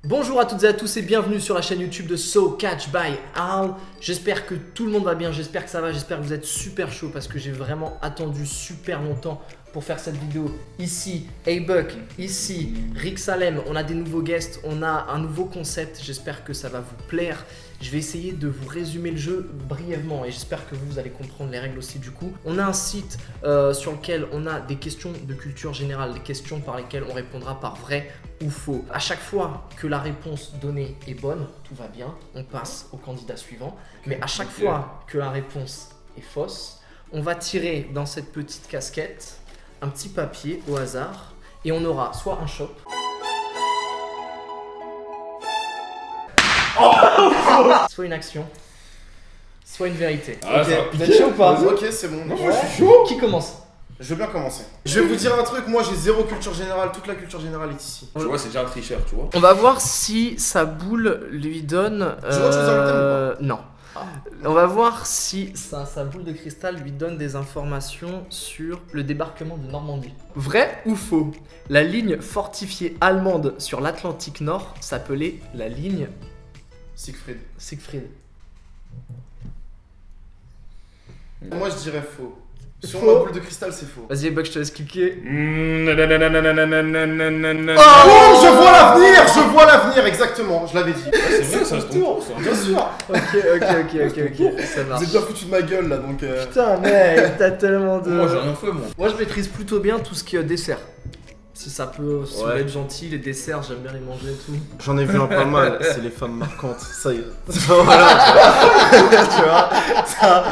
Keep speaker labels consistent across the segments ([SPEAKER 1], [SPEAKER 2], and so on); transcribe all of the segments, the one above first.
[SPEAKER 1] Bonjour à toutes et à tous et bienvenue sur la chaîne YouTube de So Catch by Al. J'espère que tout le monde va bien, j'espère que ça va, j'espère que vous êtes super chaud parce que j'ai vraiment attendu super longtemps pour faire cette vidéo. Ici, A-Buck, ici, Rick Salem, on a des nouveaux guests, on a un nouveau concept, j'espère que ça va vous plaire. Je vais essayer de vous résumer le jeu brièvement et j'espère que vous allez comprendre les règles aussi du coup. On a un site sur lequel on a des questions de culture générale, des questions par lesquelles on répondra par vrai ou faux. À chaque fois que la réponse donnée est bonne, tout va bien, on passe au candidat suivant. Mais à chaque fois que la réponse est fausse, on va tirer dans cette petite casquette un petit papier au hasard et on aura soit un shop, soit une action, soit une vérité.
[SPEAKER 2] Ah,
[SPEAKER 1] Ok,
[SPEAKER 2] ça va
[SPEAKER 1] vous
[SPEAKER 2] piquer.
[SPEAKER 1] êtes chaud ou pas?
[SPEAKER 3] Ok, c'est bon.
[SPEAKER 2] Non, moi je suis chaud.
[SPEAKER 1] Qui commence?
[SPEAKER 3] Je veux bien commencer. Je vais vous dire un truc, moi j'ai zéro culture générale, toute la culture générale est ici.
[SPEAKER 2] Tu vois, c'est déjà un tricheur, tu vois.
[SPEAKER 1] On va voir si sa boule lui donne.
[SPEAKER 3] Je dois choisir le thème
[SPEAKER 1] Non. On va voir si sa boule de cristal lui donne des informations sur le débarquement de Normandie. Vrai ou faux? La ligne fortifiée allemande sur l'Atlantique Nord s'appelait la ligne
[SPEAKER 3] Siegfried.
[SPEAKER 1] Siegfried.
[SPEAKER 3] Moi je dirais faux. Sur
[SPEAKER 1] Faux.
[SPEAKER 3] ma boule de cristal, c'est faux.
[SPEAKER 1] Vas-y, Buck, je te laisse cliquer.
[SPEAKER 3] Oh, je vois l'avenir, exactement, je l'avais dit.
[SPEAKER 2] C'est vrai, ça se tombe.
[SPEAKER 3] Bien sûr.
[SPEAKER 1] Ok, ça
[SPEAKER 3] Vous
[SPEAKER 1] marche.
[SPEAKER 3] êtes bien foutu de ma gueule là, donc.
[SPEAKER 1] Putain, mec, t'as tellement de.
[SPEAKER 2] Moi j'ai rien fait, moi.
[SPEAKER 1] Moi, je maîtrise plutôt bien tout ce qui est dessert. Si ça peut, si vous
[SPEAKER 3] Ouais.
[SPEAKER 1] voulez être gentil, les desserts, j'aime bien les manger et tout.
[SPEAKER 3] J'en ai vu un pas mal, c'est les femmes marquantes. Ça y est. Voilà, tu vois. Ça.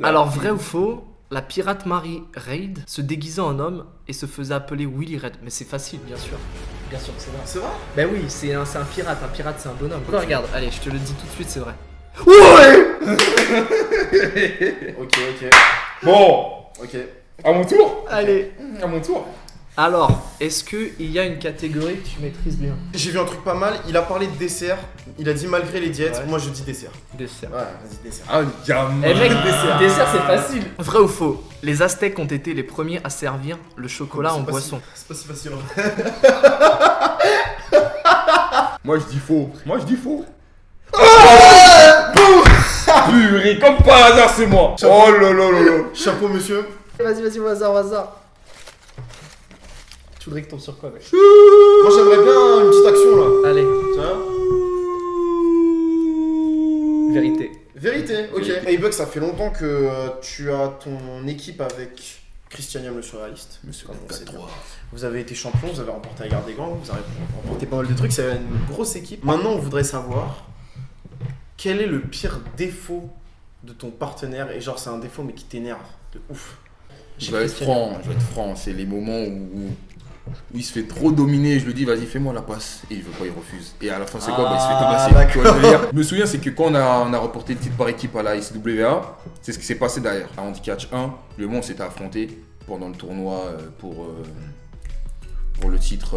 [SPEAKER 1] Alors, vrai ou faux, la pirate Mary Reid se déguisait en homme et se faisait appeler Willy Red. Mais c'est facile, bien sûr. Bien sûr que c'est vrai.
[SPEAKER 3] C'est vrai?
[SPEAKER 1] Ben oui, c'est un pirate. Un pirate, c'est un bonhomme. Quoi, regarde, allez, je te le dis tout de suite, c'est vrai.
[SPEAKER 3] Ok.
[SPEAKER 2] Bon,
[SPEAKER 3] Ok.
[SPEAKER 2] à mon tour.
[SPEAKER 1] Allez.
[SPEAKER 2] À mon tour.
[SPEAKER 1] Alors, est-ce qu'il y a une catégorie que tu maîtrises bien?
[SPEAKER 3] J'ai vu un truc pas mal, il a parlé de dessert, il a dit malgré les diètes,
[SPEAKER 1] Ouais.
[SPEAKER 3] moi je dis dessert.
[SPEAKER 1] Dessert.
[SPEAKER 3] Ouais, vas-y, dessert.
[SPEAKER 2] Ah, gamin.
[SPEAKER 1] Eh mec, dessert, c'est facile. Vrai ou faux? Les Aztèques ont été les premiers à servir le chocolat en
[SPEAKER 3] C'est pas
[SPEAKER 1] boisson.
[SPEAKER 3] C'est pas si facile.
[SPEAKER 2] Moi je dis faux. Purée, comme par hasard, c'est moi. Oh là là là là.
[SPEAKER 3] Chapeau monsieur.
[SPEAKER 1] Vas-y, au hasard. Tu voudrais que tombe sur quoi, mec?
[SPEAKER 3] Moi j'aimerais bien une petite action là.
[SPEAKER 1] Allez,
[SPEAKER 3] Tiens.
[SPEAKER 1] vérité.
[SPEAKER 3] Vérité, ok.
[SPEAKER 2] Vérité.
[SPEAKER 3] Hey Buck, ça fait longtemps que tu as ton équipe avec Christianium le surréaliste.
[SPEAKER 2] Monsieur
[SPEAKER 3] Comme on sait
[SPEAKER 2] 4-3.
[SPEAKER 3] bien. Vous avez été champion, vous avez remporté la garde des grands, vous avez remporté pas mal de trucs, c'est une grosse équipe. Maintenant on voudrait savoir quel est le pire défaut de ton partenaire, et genre c'est un défaut mais qui t'énerve de ouf.
[SPEAKER 2] Je vais être franc, c'est les moments où il se fait trop dominer, je lui dis vas-y fais-moi la passe et il veut pas, il refuse. Et à la fin c'est quoi? Bah, il se fait tabasser. Tu vois, je me souviens, c'est que quand on a remporté le titre par équipe à la ICWA, c'est ce qui s'est passé derrière. À Handicatch 1, le monde s'était affronté pendant le tournoi pour le titre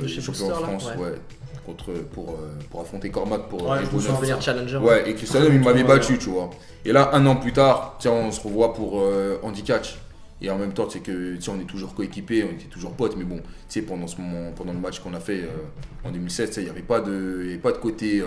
[SPEAKER 1] De chez
[SPEAKER 2] champion de
[SPEAKER 1] Booster, là,
[SPEAKER 2] France,
[SPEAKER 1] ouais.
[SPEAKER 2] pour affronter Cormac pour
[SPEAKER 3] Ouais,
[SPEAKER 2] les
[SPEAKER 3] pour
[SPEAKER 2] bonheurs.
[SPEAKER 1] Devenir challenger.
[SPEAKER 2] Ouais, et Christian il m'avait
[SPEAKER 3] tournoi,
[SPEAKER 2] battu, tu vois. Et là, un an plus tard, tiens, on se revoit pour Handicatch. Et en même temps, c'est que on est toujours coéquipés, on était toujours potes, mais bon, tu sais, pendant le match qu'on a fait en 2016, il n'y avait pas de côté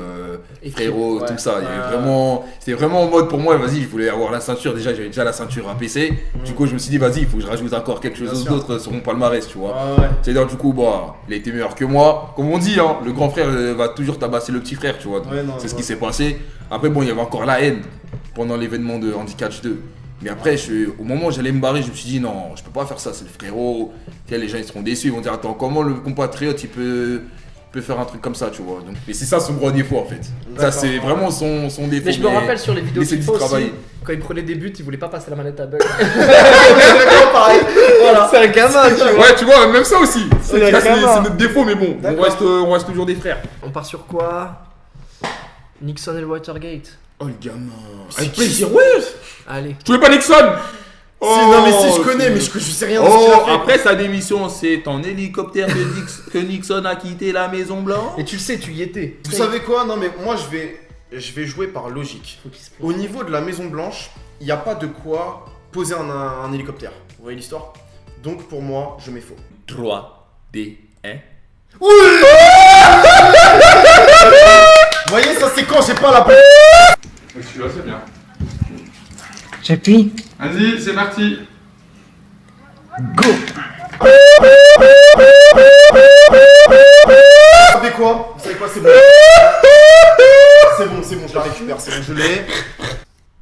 [SPEAKER 2] frérot,
[SPEAKER 3] ouais,
[SPEAKER 2] tout ça. Il y avait
[SPEAKER 3] ouais.
[SPEAKER 2] c'était vraiment en mode pour moi, vas-y, je voulais avoir la ceinture. Déjà, j'avais déjà la ceinture APC. Du coup, je me suis dit, vas-y, il faut que je rajoute encore quelque
[SPEAKER 3] Bien
[SPEAKER 2] chose
[SPEAKER 3] sûr.
[SPEAKER 2] d'autre sur mon palmarès, tu vois.
[SPEAKER 3] Ouais.
[SPEAKER 2] C'est-à-dire, du coup, bah, il a été meilleur que moi. Comme on dit, hein, le grand frère va toujours tabasser le petit frère, tu vois. Donc,
[SPEAKER 3] Ouais, non,
[SPEAKER 2] c'est ce
[SPEAKER 3] ouais.
[SPEAKER 2] qui s'est passé. Après, bon, il y avait encore la haine pendant l'événement de Handicatch 2. Mais après, au moment où j'allais me barrer, je me suis dit non, je peux pas faire ça, c'est le frérot. Tu sais, les gens ils seront déçus, ils vont dire attends, comment le compatriote il peut faire un truc comme ça, tu vois. Donc, mais c'est ça son gros défaut en fait. Ça
[SPEAKER 3] D'accord.
[SPEAKER 2] c'est vraiment son défaut.
[SPEAKER 1] Mais je me rappelle sur les vidéos
[SPEAKER 2] laissez-le
[SPEAKER 1] FIFA aussi,
[SPEAKER 2] travailler.
[SPEAKER 1] quand il prenait des buts, il voulait pas passer la manette à Buck.
[SPEAKER 3] Pareil. Voilà.
[SPEAKER 1] C'est un gamin, tu vois.
[SPEAKER 2] Ouais, tu vois, même ça aussi.
[SPEAKER 1] C'est
[SPEAKER 2] Ça,
[SPEAKER 1] un gamin.
[SPEAKER 2] c'est notre défaut, mais bon,
[SPEAKER 3] D'accord.
[SPEAKER 2] on reste toujours des frères.
[SPEAKER 1] On part sur quoi? Nixon et le Watergate.
[SPEAKER 2] Oh le gamin.
[SPEAKER 3] Avec
[SPEAKER 2] plaisir, ouais.
[SPEAKER 1] Allez.
[SPEAKER 2] Tu veux pas Nixon?
[SPEAKER 3] Non mais si je connais, mais je sais rien de ce qu'il a
[SPEAKER 2] Oh,
[SPEAKER 3] fait.
[SPEAKER 2] après sa démission, c'est en hélicoptère que Nixon a quitté la Maison Blanche.
[SPEAKER 1] Et tu le sais, tu y étais.
[SPEAKER 3] Vous savez quoi? Non mais moi je vais jouer par logique.
[SPEAKER 1] Faut qu'il se
[SPEAKER 3] Au niveau de la Maison Blanche, il n'y a pas de quoi poser un hélicoptère. Vous voyez l'histoire? Donc pour moi, je mets faux.
[SPEAKER 2] 3, D, 1.
[SPEAKER 3] Oui. pas la peine.
[SPEAKER 2] Celui-là, c'est bien.
[SPEAKER 1] Chapi.
[SPEAKER 2] Vas-y, c'est parti.
[SPEAKER 1] Go.
[SPEAKER 3] Vous savez quoi? Vous savez quoi? C'est bon. C'est bon, je la récupère, c'est bon, je l'ai.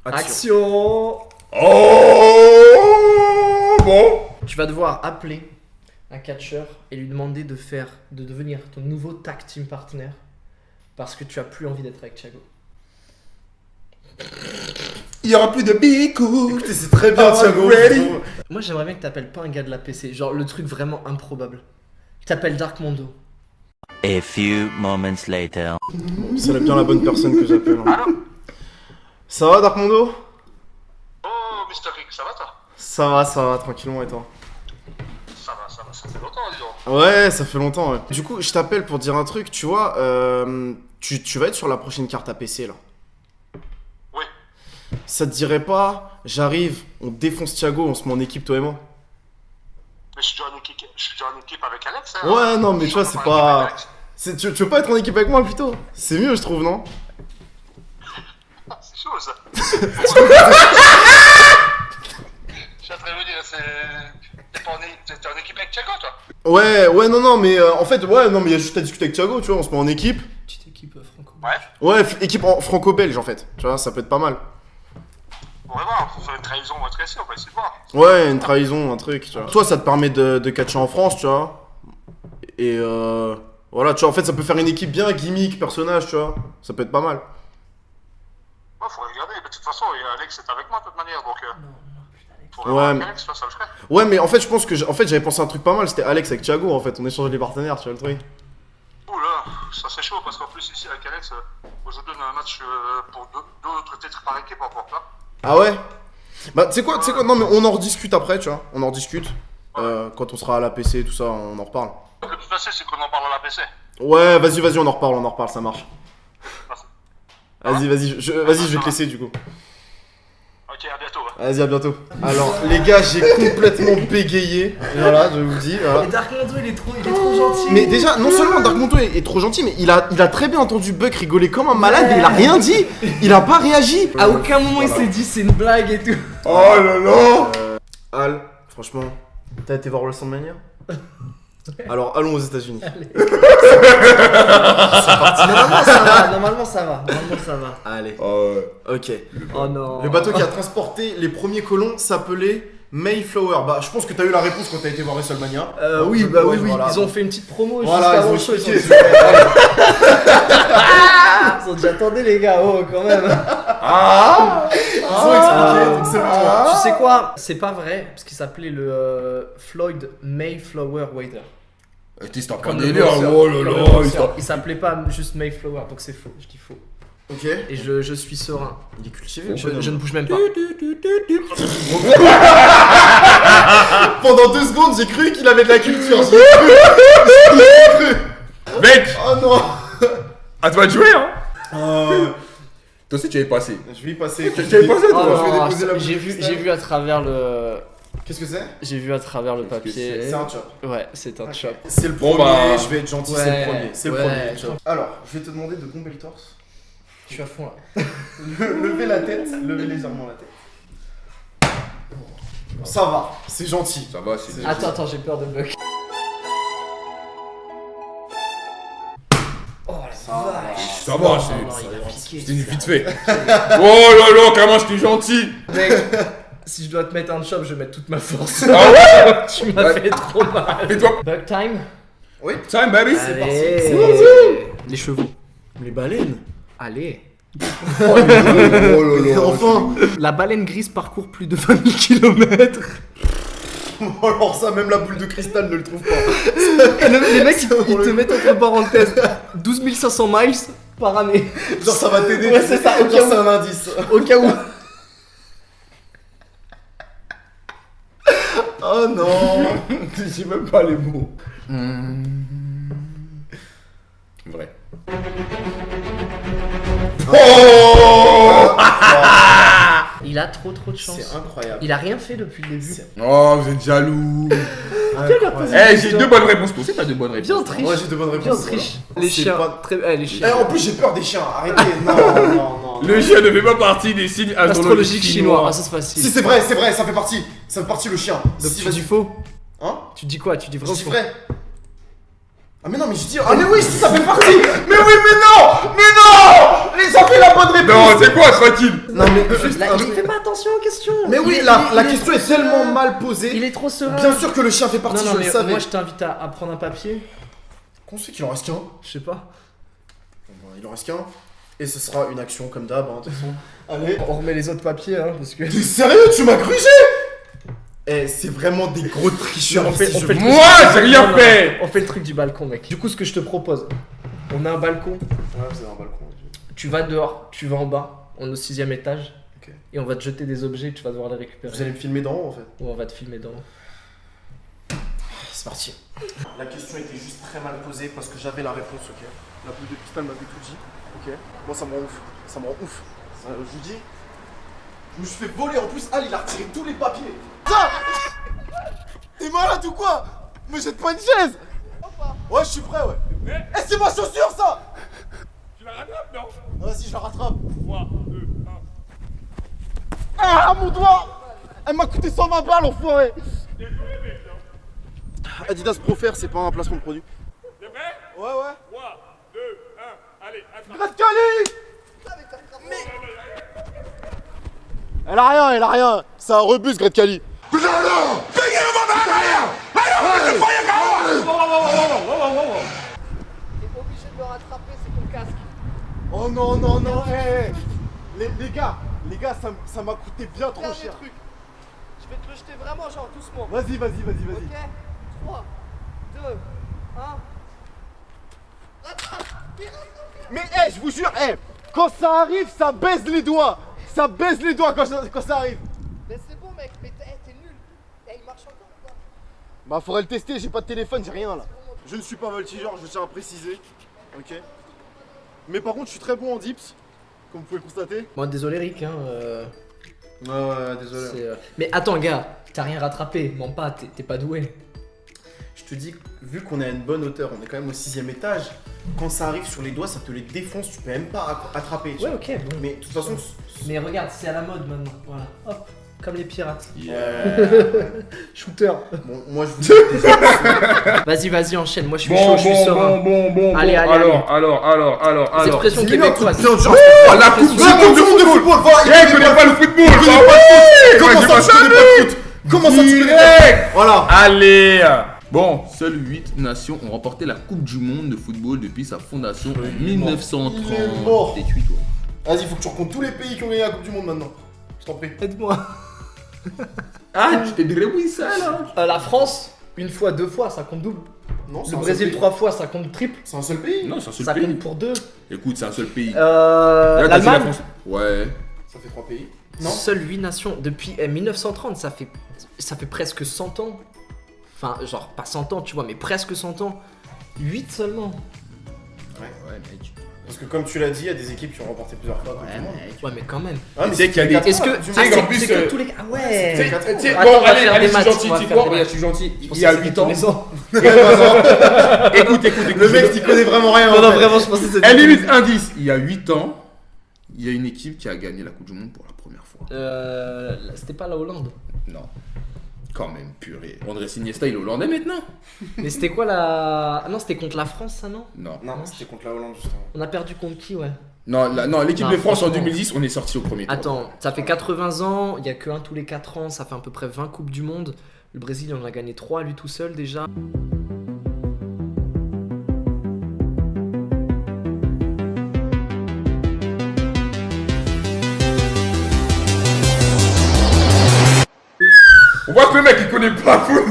[SPEAKER 1] Action.
[SPEAKER 2] Oh bon.
[SPEAKER 1] Tu vas devoir appeler un catcheur et lui demander de devenir ton nouveau tag team partner parce que tu as plus envie d'être avec Thiago.
[SPEAKER 2] Il y aura plus de bicou.
[SPEAKER 3] Écoutez, c'est très bien, Thiago.
[SPEAKER 1] Moi j'aimerais bien que t'appelles pas un gars de la PC, genre le truc vraiment improbable. Je t'appelle Dark Mondo.
[SPEAKER 4] A few moments later.
[SPEAKER 3] C'est bien la bonne personne que j'appelle. Hein. Ça va, Dark Mondo?
[SPEAKER 5] Oh, Mr. Rick, ça va toi?
[SPEAKER 3] Ça va, tranquillement et toi?
[SPEAKER 5] Ça fait longtemps, dis donc.
[SPEAKER 3] Ouais, ça fait longtemps, ouais. Du coup, je t'appelle pour dire un truc, tu vois, tu vas être sur la prochaine carte à PC, là.
[SPEAKER 5] Oui.
[SPEAKER 3] Ça te dirait pas, j'arrive, on défonce Thiago, on se met en équipe, toi et moi?
[SPEAKER 5] Mais je suis déjà en équipe avec Alex, hein.
[SPEAKER 3] Ouais, non, mais tu vois, c'est
[SPEAKER 5] Je suis
[SPEAKER 3] pas...
[SPEAKER 5] en équipe avec Alex.
[SPEAKER 3] Tu veux pas être en équipe avec moi, plutôt? C'est mieux, je trouve, non?
[SPEAKER 5] Ah, c'est chaud, ça. Je suis en train de me dire, t'es en équipe avec Thiago, toi?
[SPEAKER 3] Ouais, non, mais en fait, ouais, non, mais il y a juste à discuter avec Thiago, tu vois, on se met en équipe.
[SPEAKER 1] Petite équipe franco.
[SPEAKER 5] Ouais.
[SPEAKER 3] Ouais, équipe franco-belge, en fait, tu vois, ça peut être pas mal.
[SPEAKER 5] On va voir, faut faire une trahison, on va être on va essayer de voir.
[SPEAKER 3] Ouais, une trahison, un truc, tu vois. Toi, ça te permet de catcher en France, tu vois. Et voilà, tu vois, en fait, ça peut faire une équipe bien, gimmick, personnage, tu vois. Ça peut être pas mal.
[SPEAKER 5] Ouais, faut regarder, mais de toute façon, Alex est avec moi de toute manière, donc... Faut
[SPEAKER 3] Ouais,
[SPEAKER 5] voir avec
[SPEAKER 3] mais-
[SPEAKER 5] Alex, ça le ferait.
[SPEAKER 3] Ouais, mais en fait, je pense que j'avais pensé à un truc pas mal, c'était Alex avec Thiago, en fait. On échangeait les partenaires, tu vois le truc.
[SPEAKER 5] Oula, ça c'est chaud, parce qu'en plus, ici, avec Alex, je donne un match pour deux autres titres par équipe, en porte, là.
[SPEAKER 3] Ah ouais? Bah, tu sais quoi, non, mais on en rediscute après, tu vois. On en rediscute. Quand on sera à la PC, tout ça, on en reparle.
[SPEAKER 5] Le plus facile, c'est qu'on en parle à la PC.
[SPEAKER 3] Ouais, vas-y, on en reparle, ça marche. Vas-y, je vais te laisser du coup.
[SPEAKER 5] Ok, à bientôt. Ouais.
[SPEAKER 3] Vas-y, à bientôt. Alors, les gars, j'ai complètement bégayé. Voilà, je vous le dis. Voilà.
[SPEAKER 1] Et Dark Mondo il est trop gentil.
[SPEAKER 3] Mais déjà, non seulement Dark Mondo est trop gentil, mais il a très bien entendu Buck rigoler comme un malade et il a rien dit. Il a pas réagi.
[SPEAKER 1] À aucun moment il s'est dit c'est une blague et tout.
[SPEAKER 3] Oh là là. Al, franchement, t'as été voir WrestleMania? Alors, allons aux États-Unis.
[SPEAKER 1] Normalement ça va.
[SPEAKER 3] Allez.
[SPEAKER 2] Ouais.
[SPEAKER 3] Ok.
[SPEAKER 1] Oh non.
[SPEAKER 3] Le bateau qui a transporté les premiers colons s'appelait Mayflower. Bah, je pense que t'as eu la réponse quand t'as été voir WrestleMania.
[SPEAKER 1] Oui,
[SPEAKER 3] Ouais,
[SPEAKER 1] oui.
[SPEAKER 3] voilà.
[SPEAKER 1] Ils ont fait une petite promo
[SPEAKER 3] Voilà,
[SPEAKER 1] juste avant
[SPEAKER 3] ils ont
[SPEAKER 1] le show.
[SPEAKER 3] expliqué.
[SPEAKER 1] Ils ont dit attendez les gars, oh quand même.
[SPEAKER 3] Ils ont expliqué, donc c'est bon.
[SPEAKER 1] Tu sais quoi? C'est pas vrai parce qu'il s'appelait le Floyd Mayflower Waiter.
[SPEAKER 2] T'es en
[SPEAKER 1] Comme
[SPEAKER 2] délire.
[SPEAKER 1] le boxeur,
[SPEAKER 2] Oh là
[SPEAKER 1] comme le
[SPEAKER 2] là.
[SPEAKER 1] boxeur. Il s'appelait pas juste Mayflower donc c'est faux. Je dis faux.
[SPEAKER 3] Ok.
[SPEAKER 1] Et je suis serein.
[SPEAKER 3] Il est cultivé.
[SPEAKER 1] Je ne bouge même pas.
[SPEAKER 3] Pendant 2 secondes, j'ai cru qu'il avait de la culture. J'ai cru.
[SPEAKER 2] Mec,
[SPEAKER 3] Oh non.
[SPEAKER 2] à toi de jouer, hein. Toi aussi, tu avais passé.
[SPEAKER 3] Je vais y passer.
[SPEAKER 2] Tu avais passé,
[SPEAKER 1] Oh
[SPEAKER 2] toi.
[SPEAKER 3] je vais
[SPEAKER 1] non,
[SPEAKER 3] déposer la
[SPEAKER 1] j'ai
[SPEAKER 3] bouteille
[SPEAKER 1] vu,
[SPEAKER 3] cristal.
[SPEAKER 1] j'ai vu à travers le.
[SPEAKER 3] Qu'est-ce que c'est?
[SPEAKER 1] J'ai vu à travers le papier.
[SPEAKER 3] C'est un chop.
[SPEAKER 1] Ouais, c'est un chop.
[SPEAKER 3] C'est le
[SPEAKER 2] Bon,
[SPEAKER 3] premier,
[SPEAKER 2] bah.
[SPEAKER 3] je vais être gentil,
[SPEAKER 1] Ouais,
[SPEAKER 3] c'est le premier. C'est le
[SPEAKER 1] ouais,
[SPEAKER 3] premier.
[SPEAKER 1] chop.
[SPEAKER 3] Alors, je vais te demander de tomber le torse.
[SPEAKER 1] Je suis à fond là.
[SPEAKER 3] Levez la tête, levez légèrement la tête. Ça va, c'est gentil.
[SPEAKER 2] Ça va, c'est.
[SPEAKER 1] Attends, j'ai peur de Buck. Oh la vache.
[SPEAKER 2] Ça va,
[SPEAKER 1] Non,
[SPEAKER 2] c'est.
[SPEAKER 1] il a piqué.
[SPEAKER 2] C'était une vite fait. Oh là là, comment j'étais gentil.
[SPEAKER 1] Mec, si je dois te mettre un chop, je vais mettre toute ma force.
[SPEAKER 2] Ah ouais.
[SPEAKER 1] Tu m'as fait trop mal.
[SPEAKER 2] Fais-toi.
[SPEAKER 1] Buck time.
[SPEAKER 2] Time, baby.
[SPEAKER 3] C'est parti.
[SPEAKER 1] Allez.
[SPEAKER 3] C'est parti.
[SPEAKER 1] Les chevaux.
[SPEAKER 3] Les baleines.
[SPEAKER 1] Allez.
[SPEAKER 2] Oh là là.
[SPEAKER 3] Enfin.
[SPEAKER 1] La baleine grise parcourt plus de 20 000 km.
[SPEAKER 3] Alors ça, même la boule de cristal ne le trouve pas.
[SPEAKER 1] Et les mecs, ils te mettent entre parenthèses 12 500 miles par année.
[SPEAKER 3] Genre ça va t'aider.
[SPEAKER 1] Ouais, c'est ça, au cas
[SPEAKER 3] Genre
[SPEAKER 1] où.
[SPEAKER 3] c'est un indice.
[SPEAKER 1] Au cas où.
[SPEAKER 3] Oh non.
[SPEAKER 2] J'ai même pas les mots. Vrai.
[SPEAKER 1] Il a trop de chance.
[SPEAKER 3] C'est incroyable.
[SPEAKER 1] Il a rien fait depuis le début.
[SPEAKER 2] Oh, vous êtes jaloux. Eh, j'ai 2 bonnes réponses. Toi aussi, t'as 2 bonnes réponses.
[SPEAKER 1] Bien triche.
[SPEAKER 3] Moi j'ai de bonnes
[SPEAKER 1] Bien
[SPEAKER 3] réponses.
[SPEAKER 1] triche.
[SPEAKER 3] voilà.
[SPEAKER 1] Les
[SPEAKER 3] C'est
[SPEAKER 1] chiens.
[SPEAKER 3] pas-
[SPEAKER 1] Les
[SPEAKER 3] Eh,
[SPEAKER 1] chiens.
[SPEAKER 3] en plus j'ai peur des chiens, arrêtez. Non.
[SPEAKER 2] Le chien ne fait pas partie des signes
[SPEAKER 1] Astrologique chinois. Ah, ça c'est facile.
[SPEAKER 3] Si c'est vrai, ça fait partie. Ça fait partie le chien.
[SPEAKER 1] Donc
[SPEAKER 3] Si,
[SPEAKER 1] tu dis faux.
[SPEAKER 3] Hein?
[SPEAKER 1] Tu dis quoi? Tu dis vrai
[SPEAKER 3] Je
[SPEAKER 1] ou
[SPEAKER 3] dis
[SPEAKER 1] faux?
[SPEAKER 3] vrai. Ah mais non mais je dis. Ah mais oui, ça fait partie. Mais oui, mais non. Mais ça fait la bonne réponse.
[SPEAKER 2] Non, c'est quoi, tranquille?
[SPEAKER 3] Non mais juste.
[SPEAKER 1] Là, il fait pas attention aux questions.
[SPEAKER 3] Mais oui,
[SPEAKER 1] Il-
[SPEAKER 3] la
[SPEAKER 1] il-
[SPEAKER 3] question est tellement mal posée.
[SPEAKER 1] Il est trop serein.
[SPEAKER 3] Bien sûr que le chien fait
[SPEAKER 1] Non,
[SPEAKER 3] partie,
[SPEAKER 1] non,
[SPEAKER 3] je le
[SPEAKER 1] mais
[SPEAKER 3] savais.
[SPEAKER 1] moi je t'invite à prendre un papier.
[SPEAKER 3] Qu'on sait qu'il en reste qu'un.
[SPEAKER 1] Je sais pas.
[SPEAKER 3] Bon, il en reste qu'un. Et ce sera une action comme d'hab, hein, de toute façon. Allez.
[SPEAKER 1] On remet les autres papiers, hein, parce que.
[SPEAKER 3] T'es sérieux? Tu m'as grugé? Eh, c'est vraiment des gros tricheurs.
[SPEAKER 1] On fait
[SPEAKER 3] ici,
[SPEAKER 1] le
[SPEAKER 2] Moi, j'ai rien
[SPEAKER 1] Non,
[SPEAKER 2] fait.
[SPEAKER 1] on fait le truc du balcon, mec. Du coup, ce que je te propose, on a un balcon.
[SPEAKER 3] Ouais, vous avez un balcon.
[SPEAKER 1] Tu vas dehors, tu vas en bas, on est au 6ème étage.
[SPEAKER 3] Ok.
[SPEAKER 1] Et on va te jeter des objets, tu vas devoir les récupérer.
[SPEAKER 3] Vous allez me filmer d'en haut en fait.
[SPEAKER 1] Ou on va te filmer dans.
[SPEAKER 3] C'est parti. La question était juste très mal posée parce que j'avais la réponse, ok. La boule de cristal m'avait tout dit, ok. Moi ça me rend ouf. Ça me rend ouf. Je vous dis, je me suis fait voler en plus. Al il a retiré tous les papiers. Ça t'es malade ou quoi? Me jette pas une chaise. Ouais, je suis prêt, ouais. Eh, c'est ma chaussure ça.
[SPEAKER 6] Tu la rattrapes, non?
[SPEAKER 3] Vas-y, je la rattrape.
[SPEAKER 6] 3, 2, 1.
[SPEAKER 3] Ah, mon doigt. Elle m'a coûté 120 balles, enfoiré. Adidas Pro Faire, c'est pas un placement de produit.
[SPEAKER 6] T'es prêt?
[SPEAKER 3] Ouais, ouais.
[SPEAKER 6] 3, 2, 1. Allez, attrape.
[SPEAKER 3] Gratte-Cali. Elle a rien. C'est un rebus, Gratte-Cali.
[SPEAKER 7] T'es pas obligé de le rattraper, c'est ton casque.
[SPEAKER 3] Oh non, les gars, ça m'a coûté bien trop
[SPEAKER 7] Dernier
[SPEAKER 3] cher.
[SPEAKER 7] truc. Je vais te le jeter vraiment, genre doucement.
[SPEAKER 3] Vas-y.
[SPEAKER 7] Ok 3, 2, 1. Rattrape.
[SPEAKER 3] Mais je vous jure, quand ça arrive, ça baise les doigts. Ça baise les doigts quand ça arrive.
[SPEAKER 7] Mais c'est bon, mec, mais t'es nul. Il marche encore ou pas?
[SPEAKER 3] Bah faudrait le tester, j'ai pas de téléphone, j'ai rien là. Je ne suis pas voltigeur, je tiens à préciser. Ok. Mais par contre, je suis très bon en dips, comme vous pouvez constater.
[SPEAKER 1] Moi, désolé, Rick, hein.
[SPEAKER 3] Ouais, désolé.
[SPEAKER 1] Mais attends, gars, t'as rien rattrapé, mens pas, t'es pas doué.
[SPEAKER 3] Je te dis, vu qu'on est à une bonne hauteur, on est quand même au 6ème étage. Quand ça arrive sur les doigts, ça te les défonce, tu peux même pas attraper. tu
[SPEAKER 1] Ouais,
[SPEAKER 3] vois.
[SPEAKER 1] ok, bon.
[SPEAKER 3] Mais de toute façon,
[SPEAKER 1] Mais regarde, c'est à la mode maintenant. Voilà, hop, comme les pirates. Shooter.
[SPEAKER 3] bon, moi je vous dis déjà.
[SPEAKER 1] Vas-y, enchaîne. Moi, je suis chaud, je suis serein. Allez,
[SPEAKER 2] alors.
[SPEAKER 1] Cette expression
[SPEAKER 3] Dis-lui un coup de
[SPEAKER 1] québécoise.
[SPEAKER 3] pied en genre.
[SPEAKER 2] Oh, la coupe du monde de football.
[SPEAKER 3] Voilà,
[SPEAKER 2] Eh, je connais pas le football.
[SPEAKER 3] Comment ça, tu connais pas le foot? Comment ça, tu connais pas le foot? Voilà.
[SPEAKER 2] Allez. Bon, seules 8 nations ont remporté la Coupe du Monde de football depuis sa fondation en
[SPEAKER 3] Il est mort.
[SPEAKER 2] 1930. Tais-toi, toi.
[SPEAKER 3] Vas-y, faut que tu racontes tous les pays qui ont gagné la Coupe du Monde maintenant. Je t'en prie.
[SPEAKER 1] Aide-moi.
[SPEAKER 2] Ah, tu t'es débrouillé ça là.
[SPEAKER 1] La France, une fois, deux fois, ça compte double.
[SPEAKER 3] Non, c'est
[SPEAKER 1] Le
[SPEAKER 3] un
[SPEAKER 1] Brésil,
[SPEAKER 3] seul pays.
[SPEAKER 1] 3 fois, ça compte triple.
[SPEAKER 3] C'est un seul pays.
[SPEAKER 2] Non, c'est un seul
[SPEAKER 1] Ça
[SPEAKER 2] pays.
[SPEAKER 1] compte pour 2.
[SPEAKER 2] Écoute, c'est un seul pays. Là, t'as dit la
[SPEAKER 1] L'Allemagne.
[SPEAKER 2] France. Ouais.
[SPEAKER 3] Ça fait 3 pays. Non.
[SPEAKER 1] Seules 8 nations. Depuis 1930, ça fait presque 100 ans. Enfin, genre, pas 100 ans, tu vois, mais presque 100 ans. 8 seulement.
[SPEAKER 2] Ouais, mec.
[SPEAKER 3] Parce que comme tu l'as dit, il y a des équipes qui ont remporté plusieurs fois la Coupe du Monde.
[SPEAKER 1] Ouais, mais quand même.
[SPEAKER 3] Ah, mais
[SPEAKER 2] Tu sais qu'il y a des-
[SPEAKER 3] quatre
[SPEAKER 1] Est-ce
[SPEAKER 3] fois,
[SPEAKER 1] que.
[SPEAKER 3] du
[SPEAKER 1] Ah,
[SPEAKER 3] monde.
[SPEAKER 2] qu'en
[SPEAKER 1] c'est
[SPEAKER 2] plus,
[SPEAKER 1] que tous les. Ah ouais.
[SPEAKER 3] C'est quatre fois.
[SPEAKER 2] Tu sais,
[SPEAKER 1] Attends,
[SPEAKER 2] bon,
[SPEAKER 1] on va faire
[SPEAKER 2] allez,
[SPEAKER 1] des
[SPEAKER 2] je suis
[SPEAKER 1] maths,
[SPEAKER 2] gentil,
[SPEAKER 1] on va
[SPEAKER 2] tu
[SPEAKER 1] faire
[SPEAKER 2] vois,
[SPEAKER 1] des
[SPEAKER 2] regarde,
[SPEAKER 1] maths.
[SPEAKER 2] je suis gentil.
[SPEAKER 1] Je
[SPEAKER 2] Il
[SPEAKER 1] pensais
[SPEAKER 2] y a
[SPEAKER 1] que c'était
[SPEAKER 2] 8 ans.
[SPEAKER 1] tous les ans.
[SPEAKER 2] Écoute.
[SPEAKER 3] Le mec, il connaît vraiment rien.
[SPEAKER 1] Non,
[SPEAKER 3] en
[SPEAKER 1] non,
[SPEAKER 3] fait.
[SPEAKER 1] vraiment, je pensais que c'était.
[SPEAKER 2] Elle limite indice. Il y a 8 ans, il y a une équipe qui a gagné la Coupe du Monde pour la première fois.
[SPEAKER 1] C'était pas la Hollande.
[SPEAKER 2] Non. Quand même, purée. André Iniesta, il est hollandais maintenant?
[SPEAKER 1] Mais c'était quoi la. Ah non, c'était contre la France, ça, non?
[SPEAKER 2] Non.
[SPEAKER 3] Non, c'était contre la Hollande justement.
[SPEAKER 1] On a perdu contre qui, ouais?
[SPEAKER 2] Non, l'équipe
[SPEAKER 1] Non,
[SPEAKER 2] de France en
[SPEAKER 1] franchement.
[SPEAKER 2] 2010, on est sorti au premier tour.
[SPEAKER 1] Attends, ça fait 80 ans, il y a que un tous les 4 ans, ça fait à peu près 20 Coupes du Monde. Le Brésil, il en a gagné 3 lui tout seul déjà.
[SPEAKER 2] On voit que le mec, il connaît pas foot.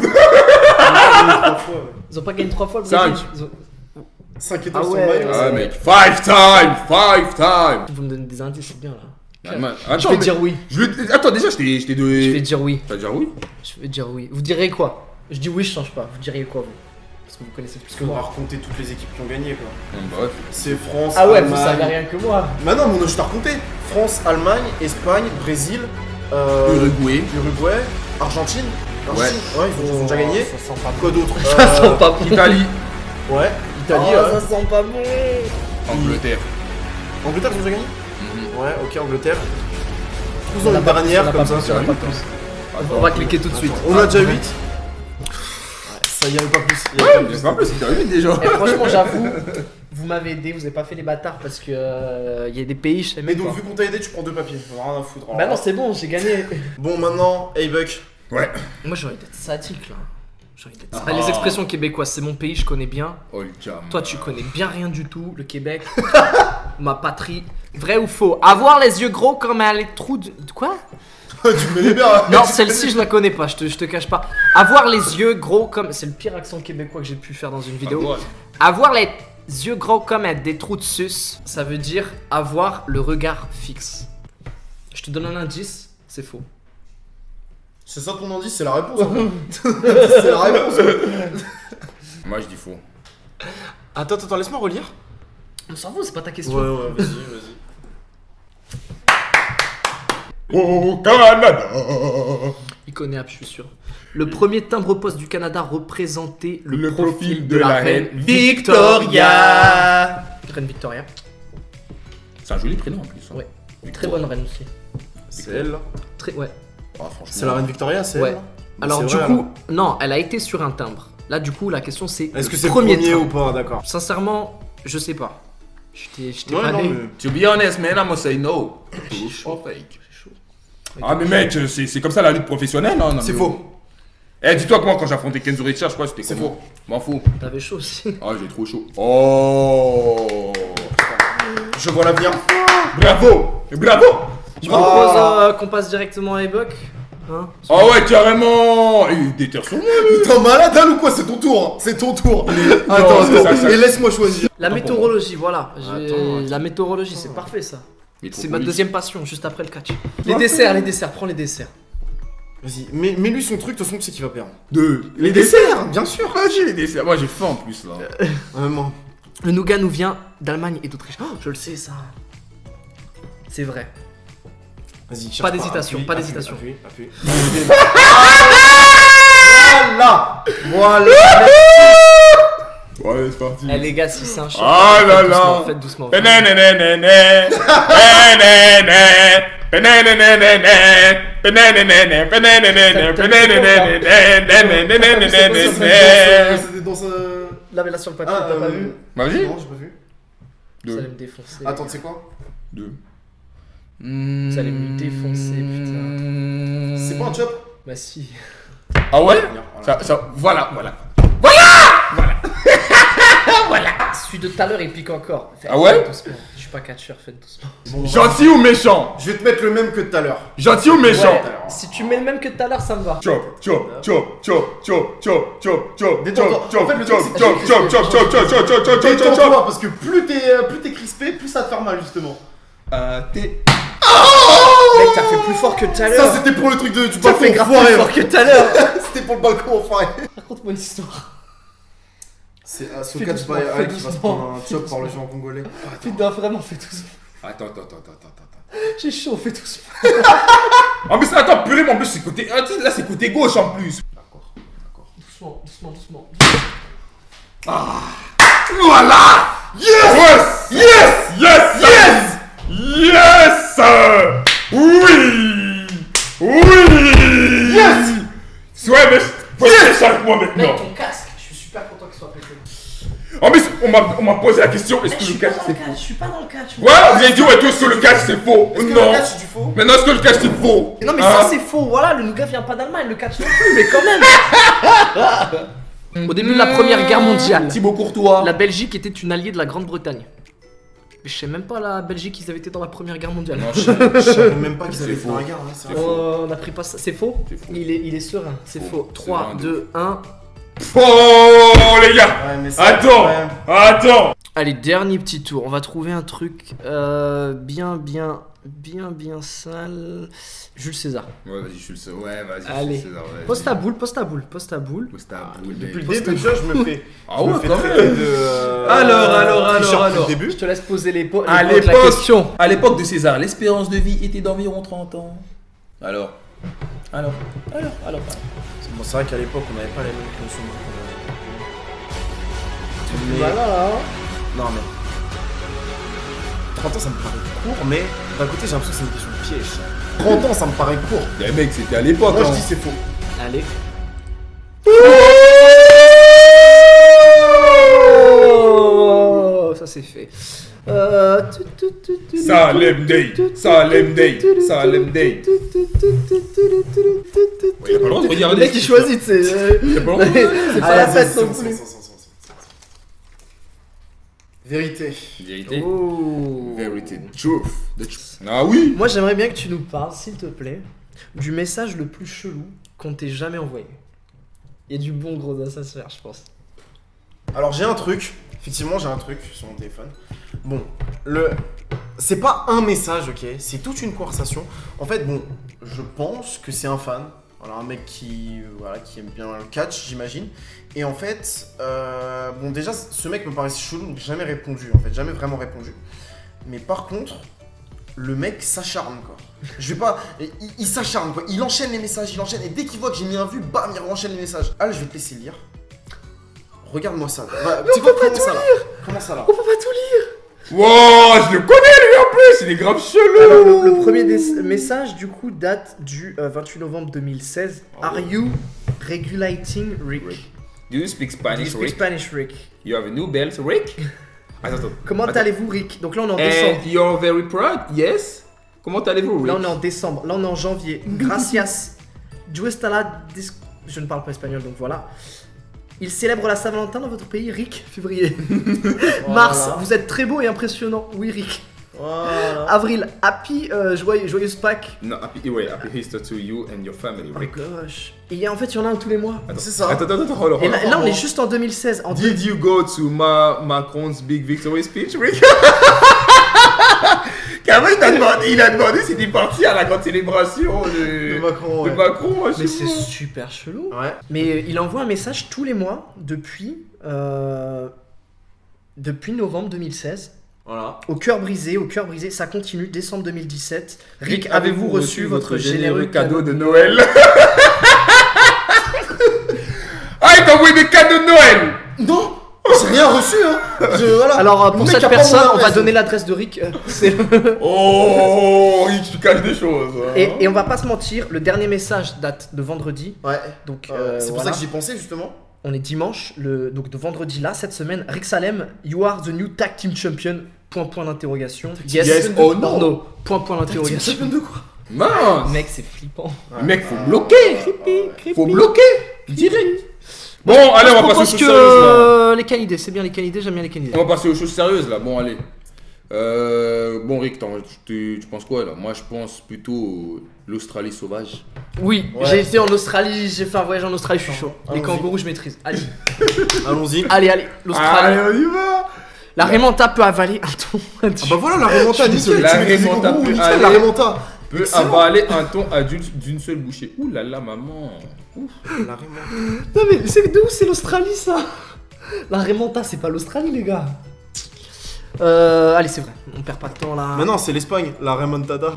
[SPEAKER 1] Ils ont pas gagné 3 fois le
[SPEAKER 2] Cinq.
[SPEAKER 1] Brésil. Ils ont-
[SPEAKER 3] 5 étoiles
[SPEAKER 1] Ah
[SPEAKER 3] sur
[SPEAKER 1] ouais.
[SPEAKER 3] le maillot.
[SPEAKER 2] Ah, mec, 5 time.
[SPEAKER 1] Vous me donnez des indices, c'est bien là.
[SPEAKER 2] Attends,
[SPEAKER 1] Je vais
[SPEAKER 2] mais-
[SPEAKER 1] dire oui.
[SPEAKER 2] Attends, déjà, je t'ai donné.
[SPEAKER 1] Je vais dire oui.
[SPEAKER 2] T'as déjà oui?
[SPEAKER 1] Je vais dire oui. Vous direz quoi? Je dis oui, je change pas. Vous diriez quoi vous? Parce que vous connaissez plus que
[SPEAKER 3] On va
[SPEAKER 1] moi.
[SPEAKER 3] raconter toutes les équipes qui ont gagné quoi.
[SPEAKER 2] Bref.
[SPEAKER 3] C'est France,
[SPEAKER 1] Ah ouais,
[SPEAKER 3] Allemagne.
[SPEAKER 1] vous savez rien que moi.
[SPEAKER 3] Bah non, mon je t'ai raconté. France, Allemagne, Espagne, Brésil,
[SPEAKER 2] Uruguay.
[SPEAKER 3] Uruguay, Argentine.
[SPEAKER 2] Ouais.
[SPEAKER 3] Ouais, ils ont déjà gagné.
[SPEAKER 1] Ça sent pas
[SPEAKER 3] Quoi d'autre
[SPEAKER 1] Ça sent pas bon.
[SPEAKER 2] Italie.
[SPEAKER 3] Ouais, Italie.
[SPEAKER 1] Ça sent pas bon.
[SPEAKER 2] Angleterre.
[SPEAKER 3] Angleterre, ils ont déjà gagné.
[SPEAKER 2] Mhm.
[SPEAKER 3] Ouais, ok, Angleterre. Tous
[SPEAKER 1] On
[SPEAKER 3] dans
[SPEAKER 1] a
[SPEAKER 3] les
[SPEAKER 1] pas
[SPEAKER 3] dernières,
[SPEAKER 1] plus, on a
[SPEAKER 3] comme
[SPEAKER 1] pas
[SPEAKER 3] ça.
[SPEAKER 1] plus, on a pas plus. On va cliquer tout de suite.
[SPEAKER 3] On a déjà 8. Ça y avait pas plus. Il y avait pas
[SPEAKER 2] Je
[SPEAKER 3] plus.
[SPEAKER 2] sais pas plus, c'était 8 déjà.
[SPEAKER 1] Et franchement, j'avoue, vous m'avez aidé, vous avez pas fait les bâtards parce que y a des pays, je sais
[SPEAKER 3] Mais
[SPEAKER 1] même
[SPEAKER 3] donc,
[SPEAKER 1] pas.
[SPEAKER 3] vu qu'on t'a aidé, tu prends 2 papiers. Rien à foutre.
[SPEAKER 1] Bah non, c'est bon, j'ai gagné.
[SPEAKER 3] Bon, maintenant, hey Buck.
[SPEAKER 2] Ouais.
[SPEAKER 1] Moi, j'ai envie d'être sadique là. J'ai envie d'être Les expressions québécoises, c'est mon pays, je connais bien.
[SPEAKER 2] Oh le jam.
[SPEAKER 1] Toi, tu connais bien rien du tout, le Québec. Ma patrie. Vrai ou faux? Avoir les yeux gros comme les trous de. Quoi?
[SPEAKER 3] Tu me mets bien.
[SPEAKER 1] Non, celle-ci, je la connais pas, je te cache pas. Avoir les yeux gros comme. C'est le pire accent québécois que j'ai pu faire dans une vidéo. Avoir les yeux gros comme des trous de suce, ça veut dire avoir le regard fixe. Je te donne un indice, c'est faux.
[SPEAKER 3] C'est ça ton indice, c'est la réponse. C'est la réponse.
[SPEAKER 2] Moi je dis faux.
[SPEAKER 3] Attends, laisse-moi relire.
[SPEAKER 1] Mon cerveau, c'est pas ta question.
[SPEAKER 3] Ouais, vas-y.
[SPEAKER 2] Au Canada.
[SPEAKER 1] Il connaît, je suis sûr. Le premier timbre-poste du Canada représentait le profil
[SPEAKER 2] profil
[SPEAKER 1] de la reine Victoria. Reine Victoria.
[SPEAKER 2] C'est un joli prénom en plus. Hein.
[SPEAKER 1] Ouais. Très bonne reine aussi.
[SPEAKER 3] C'est elle là.
[SPEAKER 1] Très, ouais.
[SPEAKER 2] Ah, franchement.
[SPEAKER 3] C'est la reine Victoria, c'est
[SPEAKER 1] Ouais.
[SPEAKER 3] elle là.
[SPEAKER 1] Alors
[SPEAKER 3] C'est
[SPEAKER 1] du
[SPEAKER 3] vrai,
[SPEAKER 1] coup, non, elle a été sur un timbre. Là, du coup, la question c'est
[SPEAKER 3] Est-ce que
[SPEAKER 1] le
[SPEAKER 3] c'est le premier
[SPEAKER 1] timbre.
[SPEAKER 3] ou pas? D'accord.
[SPEAKER 1] Sincèrement, je sais pas. J'étais
[SPEAKER 3] Ouais,
[SPEAKER 1] pas
[SPEAKER 3] non,
[SPEAKER 1] né.
[SPEAKER 3] mais.
[SPEAKER 2] To be honest, man, I'm gonna say no.
[SPEAKER 1] chaud.
[SPEAKER 2] Fake. Ah, mais mec, c'est comme ça la lutte professionnelle. Hein,
[SPEAKER 3] C'est faux.
[SPEAKER 2] Eh, dis-toi que moi, quand j'ai affronté Kenzo Richard, je crois que c'était
[SPEAKER 3] C'est
[SPEAKER 2] comment
[SPEAKER 3] faux.
[SPEAKER 2] M'en fous.
[SPEAKER 1] T'avais chaud aussi.
[SPEAKER 2] Ah, j'ai trop chaud. Oh.
[SPEAKER 3] Je vois l'avenir.
[SPEAKER 2] Bravo. Bravo.
[SPEAKER 1] Je propose qu'on passe directement à Eboc. Hein
[SPEAKER 2] Ah ouais, carrément. Il déterre sur moi.
[SPEAKER 3] T'es un malade hein, ou quoi? C'est ton tour. Hein. C'est ton tour.
[SPEAKER 2] c'est
[SPEAKER 3] Attends.
[SPEAKER 2] ça.
[SPEAKER 3] Et laisse-moi choisir.
[SPEAKER 1] La météorologie, voilà.
[SPEAKER 3] Attends.
[SPEAKER 1] La météorologie, c'est parfait ça.
[SPEAKER 2] Il est trop
[SPEAKER 1] C'est ma
[SPEAKER 2] poli.
[SPEAKER 1] deuxième passion, juste après le catch. Les desserts, prends les desserts.
[SPEAKER 3] Vas-y, mets-lui son truc, de toute façon, tu sais qu'il va perdre.
[SPEAKER 2] Les
[SPEAKER 3] desserts, bien sûr.
[SPEAKER 2] Vas-y, les desserts. Moi, j'ai faim en plus là.
[SPEAKER 3] Vraiment.
[SPEAKER 1] Le nougat nous vient d'Allemagne et d'Autriche. Oh, je le sais ça. C'est vrai.
[SPEAKER 3] Vas-y, cherche
[SPEAKER 1] Pas d'hésitation,
[SPEAKER 3] appuie,
[SPEAKER 1] pas
[SPEAKER 3] appuie,
[SPEAKER 1] d'hésitation.
[SPEAKER 3] appuie. Voilà.
[SPEAKER 2] Ouais, c'est parti.
[SPEAKER 1] Eh les gars, si c'est un chat,
[SPEAKER 2] Ah là là.
[SPEAKER 1] faites doucement.
[SPEAKER 3] C'était dans ce.
[SPEAKER 1] Lavez-la sur le papier, t'as pas vu?
[SPEAKER 2] Vas-y.
[SPEAKER 3] Non, j'ai pas vu.
[SPEAKER 1] Vous allez me défoncer.
[SPEAKER 3] Attends, tu sais quoi?
[SPEAKER 2] 2.
[SPEAKER 1] Vous allez me défoncer, putain.
[SPEAKER 3] C'est pas un chop?
[SPEAKER 1] Bah si.
[SPEAKER 2] Ah ouais
[SPEAKER 3] Voilà.
[SPEAKER 2] Voilà.
[SPEAKER 1] Celui de tout à l'heure, il pique encore.
[SPEAKER 2] Ah ouais?
[SPEAKER 1] Faites doucement. Je suis pas catcheur, faites doucement.
[SPEAKER 3] Bon,
[SPEAKER 2] Gentil ou méchant?
[SPEAKER 3] je vais te mettre le même que tout à l'heure.
[SPEAKER 2] Gentil ou méchant?
[SPEAKER 1] Ouais, si tu mets le même que tout à l'heure, ça me va.
[SPEAKER 2] Chop.
[SPEAKER 3] Détends-toi. En fait, le truc, c'est que détends-toi, parce que plus t'es crispé, plus ça va te faire mal, justement.
[SPEAKER 1] Mec, t'as fait plus fort que tout à
[SPEAKER 3] Ça,
[SPEAKER 1] l'heure.
[SPEAKER 3] c'était pour le truc du
[SPEAKER 1] T'as
[SPEAKER 3] balcon
[SPEAKER 1] fait grave
[SPEAKER 3] enfoiré.
[SPEAKER 1] plus fort que tout à l'heure.
[SPEAKER 3] C'était pour le balcon enfoiré.
[SPEAKER 1] Raconte-moi une histoire.
[SPEAKER 3] C'est à
[SPEAKER 1] Fais
[SPEAKER 3] Sokach
[SPEAKER 1] doucement,
[SPEAKER 3] by
[SPEAKER 1] fais
[SPEAKER 3] Ike qui va se
[SPEAKER 1] doucement.
[SPEAKER 3] prendre un chop par le géant congolais.
[SPEAKER 1] Putain, vraiment, fais doucement.
[SPEAKER 2] Attends.
[SPEAKER 1] J'ai chaud, fais doucement.
[SPEAKER 2] En plus, attends, purée, mais en plus, c'est côté. Ah, tu sais, là, c'est côté gauche en plus.
[SPEAKER 1] Doucement.
[SPEAKER 2] Voilà! Yes! Oui! Yes! Ouais, mais faut être avec moi
[SPEAKER 1] Mec,
[SPEAKER 2] maintenant.
[SPEAKER 1] ton casque, je suis super content qu'il soit pété.
[SPEAKER 2] En plus, on m'a posé la question, est-ce
[SPEAKER 1] Mec,
[SPEAKER 2] que
[SPEAKER 1] je
[SPEAKER 2] le
[SPEAKER 1] suis pas
[SPEAKER 2] catch
[SPEAKER 1] dans
[SPEAKER 2] c'est
[SPEAKER 1] le catch,
[SPEAKER 2] faux?
[SPEAKER 1] je suis pas dans le catch.
[SPEAKER 2] Ouais, vous avez dit, ouais, tout, est-ce que le catch c'est faux?
[SPEAKER 3] Est-ce que
[SPEAKER 2] Non.
[SPEAKER 3] le catch c'est du faux?
[SPEAKER 2] Maintenant, est-ce que le catch c'est faux?
[SPEAKER 1] Non mais
[SPEAKER 2] Hein?
[SPEAKER 1] ça c'est faux, voilà, le nougat vient pas d'Allemagne, le catch non plus, mais quand même. Au début de la première guerre mondiale,
[SPEAKER 2] Thibaut Courtois.
[SPEAKER 1] la Belgique était une alliée de la Grande-Bretagne. Mais je sais même pas la Belgique, ils avaient été dans la première guerre mondiale.
[SPEAKER 2] Non,
[SPEAKER 3] Je savais même pas qu'ils
[SPEAKER 2] C'est
[SPEAKER 3] avaient fait
[SPEAKER 2] faux.
[SPEAKER 3] dans la guerre. Hein, c'est vrai.
[SPEAKER 1] On a pris pas ça, c'est faux?
[SPEAKER 2] C'est faux.
[SPEAKER 1] Il est serein, c'est
[SPEAKER 2] Faux.
[SPEAKER 1] faux.
[SPEAKER 2] C'est
[SPEAKER 1] 3,
[SPEAKER 2] vraiment
[SPEAKER 1] 2, 1.
[SPEAKER 2] Oh, les gars!
[SPEAKER 3] Ouais, mais ça,
[SPEAKER 2] Attends!
[SPEAKER 3] ouais.
[SPEAKER 2] Attends!
[SPEAKER 1] Allez, dernier petit tour, on va trouver un truc bien sale. Jules César.
[SPEAKER 2] Ouais, vas-y, je le sais. Ouais, vas-y.
[SPEAKER 1] Allez.
[SPEAKER 2] César, vas-y.
[SPEAKER 1] Poste à boule.
[SPEAKER 2] Poste à boule,
[SPEAKER 3] Depuis le
[SPEAKER 2] baby.
[SPEAKER 3] début, déjà, je me fais.
[SPEAKER 2] Ah
[SPEAKER 3] je me
[SPEAKER 2] ouais,
[SPEAKER 3] fais
[SPEAKER 2] quand
[SPEAKER 3] traiter
[SPEAKER 2] même.
[SPEAKER 3] de.
[SPEAKER 2] Alors.
[SPEAKER 3] tricheur depuis le début.
[SPEAKER 1] Je te laisse poser les
[SPEAKER 2] À
[SPEAKER 1] la
[SPEAKER 2] l'époque,
[SPEAKER 1] question.
[SPEAKER 2] à l'époque de César, l'espérance de vie était d'environ 30 ans. Alors,
[SPEAKER 1] Alors.
[SPEAKER 3] Bon, c'est vrai qu'à l'époque, on n'avait pas les mêmes notions de mais...
[SPEAKER 1] Voilà.
[SPEAKER 3] Non, mais. 30 ans, ça me paraît court, mais d'un côté, j'ai l'impression que c'est une question de piège. 30 ans, ça me paraît court.
[SPEAKER 2] Mais mec, c'était à l'époque.
[SPEAKER 3] Moi, je
[SPEAKER 2] hein.
[SPEAKER 3] dis c'est faux.
[SPEAKER 1] Allez. Oh, ça c'est fait.
[SPEAKER 2] Salem Day, Salem Day, Salem Day. Il y a pas le droit de
[SPEAKER 1] Le
[SPEAKER 2] regarder.
[SPEAKER 1] mec il choisit, c'est.
[SPEAKER 2] Il y a pas le droit de regarder.
[SPEAKER 1] C'est pas la fête non plus.
[SPEAKER 3] Vérité.
[SPEAKER 2] Vérité.
[SPEAKER 1] Oh.
[SPEAKER 2] Vérité. Truth. The truth. Ah oui.
[SPEAKER 1] Moi j'aimerais bien que tu nous parles, s'il te plaît, du message le plus chelou qu'on t'ait jamais envoyé. Il y a du bon gros à ça se faire, je pense.
[SPEAKER 3] Alors, j'ai un truc. Effectivement, j'ai un truc sur mon téléphone. Bon, c'est pas un message, ok? C'est toute une conversation. En fait, bon, je pense que c'est un fan. Voilà, un mec qui aime bien le catch, j'imagine. Et en fait, bon, déjà, ce mec me paraissait chelou, donc j'ai jamais répondu, en fait, jamais vraiment répondu. Mais par contre, le mec s'acharne, quoi. Je vais pas. Il s'acharne, quoi. Il enchaîne les messages, il enchaîne. Et dès qu'il voit que j'ai mis un vu, bam, il enchaîne les messages. Ah, je vais te laisser lire. Regarde-moi ça. Bah, tu vois, comment ça là? Comment ça là?
[SPEAKER 1] On peut pas tout lire.
[SPEAKER 2] Wow, je le connais lui en plus, il est grave chelou.
[SPEAKER 1] Alors, le premier message du coup date du 28 novembre 2016. Are you regulating Rick?
[SPEAKER 2] Do you speak
[SPEAKER 1] Do you
[SPEAKER 2] Spanish,
[SPEAKER 1] speak
[SPEAKER 2] Rick?
[SPEAKER 1] Spanish, Rick?
[SPEAKER 2] You have a new belt, Rick? Attends.
[SPEAKER 1] Comment
[SPEAKER 2] Attends.
[SPEAKER 1] allez-vous, Rick? Donc là on est en décembre.
[SPEAKER 2] And you're very proud, yes? Comment allez-vous, Rick?
[SPEAKER 1] Là on est en décembre. Là on est en janvier. Gracias. Yo está la Je ne parle pas espagnol donc voilà. Il célèbre la Saint-Valentin dans votre pays, Rick, février. Mars, vous êtes très beau et impressionnant. Oui, Rick.
[SPEAKER 3] Voilà.
[SPEAKER 1] Avril, happy, joyeuse Pâques.
[SPEAKER 2] No, happy Easter to you and your family,
[SPEAKER 1] Oh
[SPEAKER 2] Rick.
[SPEAKER 1] gosh. Et en fait, il y en a un tous les mois.
[SPEAKER 2] Attends,
[SPEAKER 3] C'est ça.
[SPEAKER 2] Attends, hold
[SPEAKER 1] Et
[SPEAKER 2] on.
[SPEAKER 1] là, on est juste en 2016.
[SPEAKER 2] Did you go to Macron's big victory speech, Rick? Carrément, il a demandé s'il est parti à la grande célébration
[SPEAKER 3] De Macron, ouais.
[SPEAKER 2] de Macron. je
[SPEAKER 1] Mais
[SPEAKER 2] sais
[SPEAKER 1] c'est
[SPEAKER 2] pas.
[SPEAKER 1] super chelou.
[SPEAKER 3] Ouais.
[SPEAKER 1] Mais il envoie un message tous les mois depuis novembre 2016.
[SPEAKER 3] Voilà.
[SPEAKER 1] Au cœur brisé, ça continue, décembre 2017. Rick, avez-vous reçu votre généreux
[SPEAKER 2] cadeau de Noël? Ah, il t'a envoyé des cadeaux de Noël!
[SPEAKER 3] Non, j'ai rien reçu, hein. Voilà.
[SPEAKER 1] Alors,
[SPEAKER 3] Le
[SPEAKER 1] pour
[SPEAKER 3] mec
[SPEAKER 1] cette
[SPEAKER 3] a pas
[SPEAKER 1] personne,
[SPEAKER 3] mon
[SPEAKER 1] on va
[SPEAKER 3] adresse.
[SPEAKER 1] donner l'adresse de Rick.
[SPEAKER 2] Oh, Rick, tu caches des choses. hein.
[SPEAKER 1] Et on va pas se mentir, le dernier message date de vendredi.
[SPEAKER 3] Ouais.
[SPEAKER 1] Donc,
[SPEAKER 3] C'est pour
[SPEAKER 1] voilà.
[SPEAKER 3] ça que j'y pensais justement.
[SPEAKER 1] On est dimanche, donc de vendredi là, cette semaine. Rick Salem, you are the new tag team champion. Point d'interrogation.
[SPEAKER 2] Yes or no?
[SPEAKER 1] Point d'interrogation.
[SPEAKER 3] de quoi?
[SPEAKER 2] Mince!
[SPEAKER 1] Mec, c'est flippant.
[SPEAKER 2] Mec, faut bloquer! Faut bloquer! Direct! Bon, allez, on va passer aux
[SPEAKER 1] Parce
[SPEAKER 2] choses sérieuses là.
[SPEAKER 1] que les canidés, c'est bien les canidés, j'aime bien les canidés.
[SPEAKER 2] On va passer aux choses sérieuses là. Bon, allez. Bon, Rick, tu penses quoi là? Moi, je pense plutôt l'Australie sauvage.
[SPEAKER 1] Oui,
[SPEAKER 3] Ouais.
[SPEAKER 1] j'ai été en Australie, j'ai fait un voyage en Australie, je suis chaud. Les
[SPEAKER 3] Allons-y.
[SPEAKER 1] kangourous, je maîtrise. Allez,
[SPEAKER 3] Allons-y.
[SPEAKER 1] allez, l'Australie.
[SPEAKER 2] on y va!
[SPEAKER 1] La Raymanta peut avaler un ton.
[SPEAKER 3] Ah bah voilà la remonta, nickel.
[SPEAKER 2] La
[SPEAKER 3] Tu mets des
[SPEAKER 2] remonta
[SPEAKER 3] kangourous,
[SPEAKER 2] peut
[SPEAKER 3] nickel,
[SPEAKER 2] aller.
[SPEAKER 3] la remonta.
[SPEAKER 2] Peut
[SPEAKER 3] Excellent.
[SPEAKER 2] avaler un ton adulte d'une seule bouchée. Ouh là là, maman. Ouf.
[SPEAKER 3] La remonta.
[SPEAKER 1] Non mais c'est d'où c'est l'Australie ça? La Raymanta c'est pas l'Australie les gars. Allez c'est vrai, on perd pas de temps là.
[SPEAKER 3] Mais non, c'est l'Espagne, la remontada.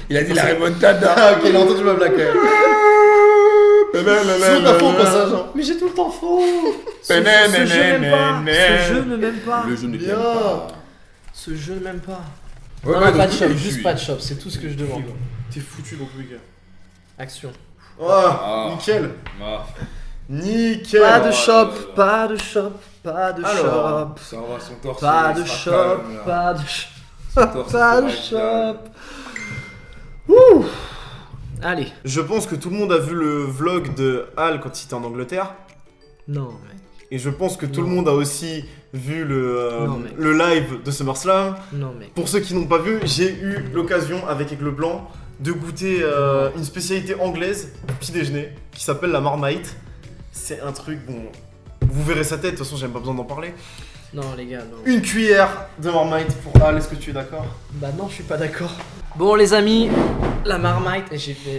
[SPEAKER 2] Il a dit la remontada.
[SPEAKER 3] Ah ok, il a entendu ma blague quand même. C'est ta faute au passage. Hein.
[SPEAKER 1] Mais j'ai tout le temps faux. Ce jeu ne m'aime pas.
[SPEAKER 2] Le jeu ne t'aime
[SPEAKER 3] Bien.
[SPEAKER 2] pas.
[SPEAKER 1] Ce jeu ne m'aime pas.
[SPEAKER 2] Ouais,
[SPEAKER 1] Non,
[SPEAKER 2] ouais,
[SPEAKER 1] pas de
[SPEAKER 2] donc,
[SPEAKER 1] shop,
[SPEAKER 2] je
[SPEAKER 1] juste
[SPEAKER 2] suis-
[SPEAKER 1] pas de shop, c'est tout ce que je demande.
[SPEAKER 3] T'es foutu donc oui gars.
[SPEAKER 1] Action.
[SPEAKER 3] Oh, nickel.
[SPEAKER 2] Ah.
[SPEAKER 3] Nickel.
[SPEAKER 1] Pas de
[SPEAKER 2] là
[SPEAKER 1] shop,
[SPEAKER 2] là.
[SPEAKER 1] pas de shop, pas de
[SPEAKER 3] Alors,
[SPEAKER 1] shop.
[SPEAKER 2] Ça va, son torse.
[SPEAKER 1] Pas
[SPEAKER 2] il
[SPEAKER 1] de
[SPEAKER 2] sera
[SPEAKER 1] shop,
[SPEAKER 2] calme, là.
[SPEAKER 1] pas de shop,
[SPEAKER 2] Son torse,
[SPEAKER 1] pas
[SPEAKER 2] il
[SPEAKER 1] de
[SPEAKER 2] sera calme.
[SPEAKER 1] shop. Ouh. Allez.
[SPEAKER 3] Je pense que tout le monde a vu le vlog de Al quand il était en Angleterre.
[SPEAKER 1] Non mec,
[SPEAKER 3] Et je pense que tout
[SPEAKER 1] Non.
[SPEAKER 3] le monde a aussi vu
[SPEAKER 1] Non, mec.
[SPEAKER 3] le live de SummerSlam.
[SPEAKER 1] non mec.
[SPEAKER 3] Pour ceux qui n'ont pas vu, j'ai eu l'occasion avec Aigle Blanc de goûter une spécialité anglaise du petit déjeuner qui s'appelle la Marmite. C'est un truc, bon, vous verrez sa tête, de toute façon j'ai même pas besoin d'en parler.
[SPEAKER 1] Non les gars, non.
[SPEAKER 3] Une cuillère de Marmite pour Al, est-ce que tu es d'accord?
[SPEAKER 1] Bah non, je suis pas d'accord. Bon les amis, la Marmite, et